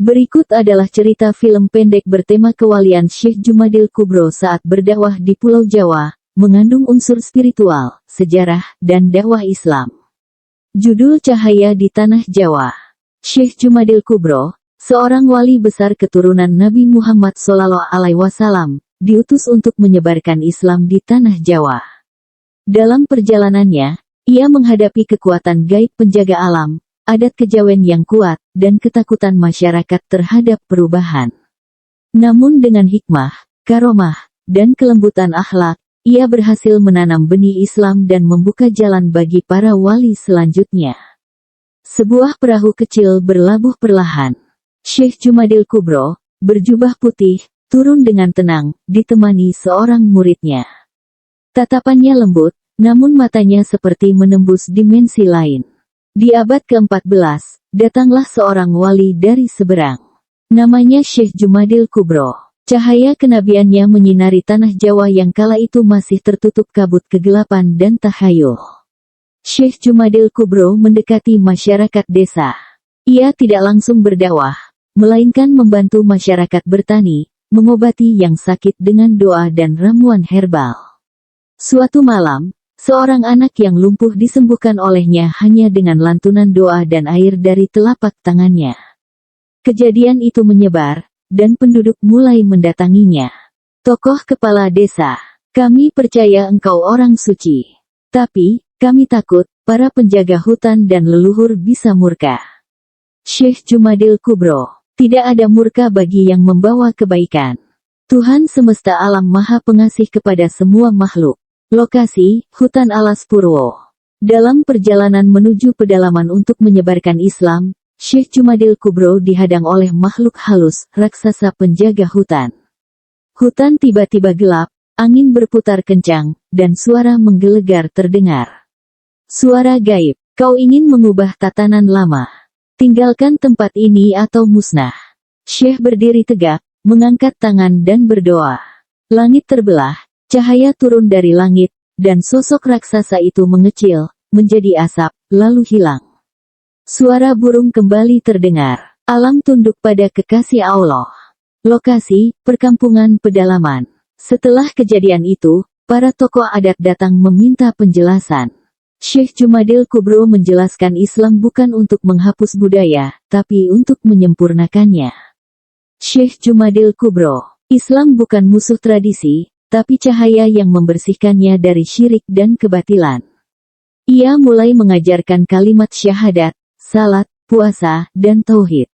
Berikut adalah cerita film pendek bertema kewalian Syekh Jumadil Kubro saat berdakwah di Pulau Jawa, mengandung unsur spiritual, sejarah, dan dakwah Islam. Judul Cahaya di Tanah Jawa. Syekh Jumadil Kubro, seorang wali besar keturunan Nabi Muhammad SAW, diutus untuk menyebarkan Islam di Tanah Jawa. Dalam perjalanannya, ia menghadapi kekuatan gaib penjaga alam, adat kejawen yang kuat, dan ketakutan masyarakat terhadap perubahan. Namun dengan hikmah, karomah, dan kelembutan akhlak, ia berhasil menanam benih Islam dan membuka jalan bagi para wali selanjutnya. Sebuah perahu kecil berlabuh perlahan. Syekh Jumadil Kubro, berjubah putih, turun dengan tenang, ditemani seorang muridnya. Tatapannya lembut, namun matanya seperti menembus dimensi lain. Di abad ke-14, datanglah seorang wali dari seberang. Namanya Syekh Jumadil Kubro. Cahaya kenabiannya menyinari tanah Jawa yang kala itu masih tertutup kabut kegelapan dan tahayul. Syekh Jumadil Kubro mendekati masyarakat desa. Ia tidak langsung berdakwah, melainkan membantu masyarakat bertani, mengobati yang sakit dengan doa dan ramuan herbal. Suatu malam, seorang anak yang lumpuh disembuhkan olehnya hanya dengan lantunan doa dan air dari telapak tangannya. Kejadian itu menyebar, dan penduduk mulai mendatanginya. Tokoh kepala desa, kami percaya engkau orang suci. Tapi, kami takut, para penjaga hutan dan leluhur bisa murka. Syekh Jumadil Kubro, tidak ada murka bagi yang membawa kebaikan. Tuhan semesta alam maha pengasih kepada semua makhluk. Lokasi, hutan alas Purwo. Dalam perjalanan menuju pedalaman untuk menyebarkan Islam, Syekh Jumadil Kubro dihadang oleh makhluk halus, raksasa penjaga hutan. Hutan tiba-tiba gelap, angin berputar kencang, dan suara menggelegar terdengar. Suara gaib, kau ingin mengubah tatanan lama. Tinggalkan tempat ini atau musnah. Syekh berdiri tegak, mengangkat tangan dan berdoa. Langit terbelah. Cahaya turun dari langit, dan sosok raksasa itu mengecil, menjadi asap, lalu hilang. Suara burung kembali terdengar. Alam tunduk pada kekasih Allah. Lokasi, perkampungan pedalaman. Setelah kejadian itu, para tokoh adat datang meminta penjelasan. Syekh Jumadil Kubro menjelaskan Islam bukan untuk menghapus budaya, tapi untuk menyempurnakannya. Syekh Jumadil Kubro, Islam bukan musuh tradisi, tapi cahaya yang membersihkannya dari syirik dan kebatilan. Ia mulai mengajarkan kalimat syahadat, salat, puasa, dan tauhid.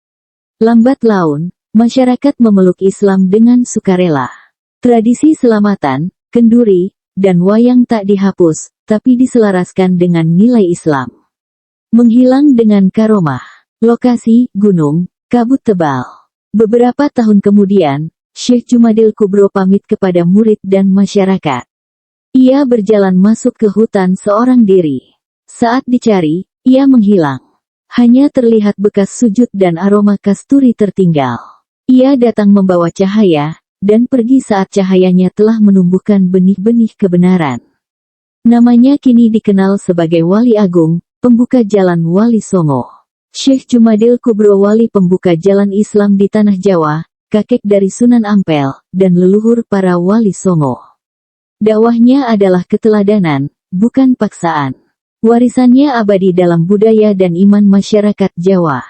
Lambat laun, masyarakat memeluk Islam dengan sukarela. Tradisi selamatan, kenduri, dan wayang tak dihapus, tapi diselaraskan dengan nilai Islam. Menghilang dengan karomah. Lokasi, gunung, kabut tebal. Beberapa tahun kemudian, Syekh Jumadil Kubro pamit kepada murid dan masyarakat. Ia berjalan masuk ke hutan seorang diri. Saat dicari, ia menghilang. Hanya terlihat bekas sujud dan aroma kasturi tertinggal. Ia datang membawa cahaya, dan pergi saat cahayanya telah menumbuhkan benih-benih kebenaran. Namanya kini dikenal sebagai Wali Agung, pembuka jalan Wali Songo. Syekh Jumadil Kubro wali pembuka jalan Islam di Tanah Jawa, kakek dari Sunan Ampel, dan leluhur para wali Songo. Dakwahnya adalah keteladanan, bukan paksaan. Warisannya abadi dalam budaya dan iman masyarakat Jawa.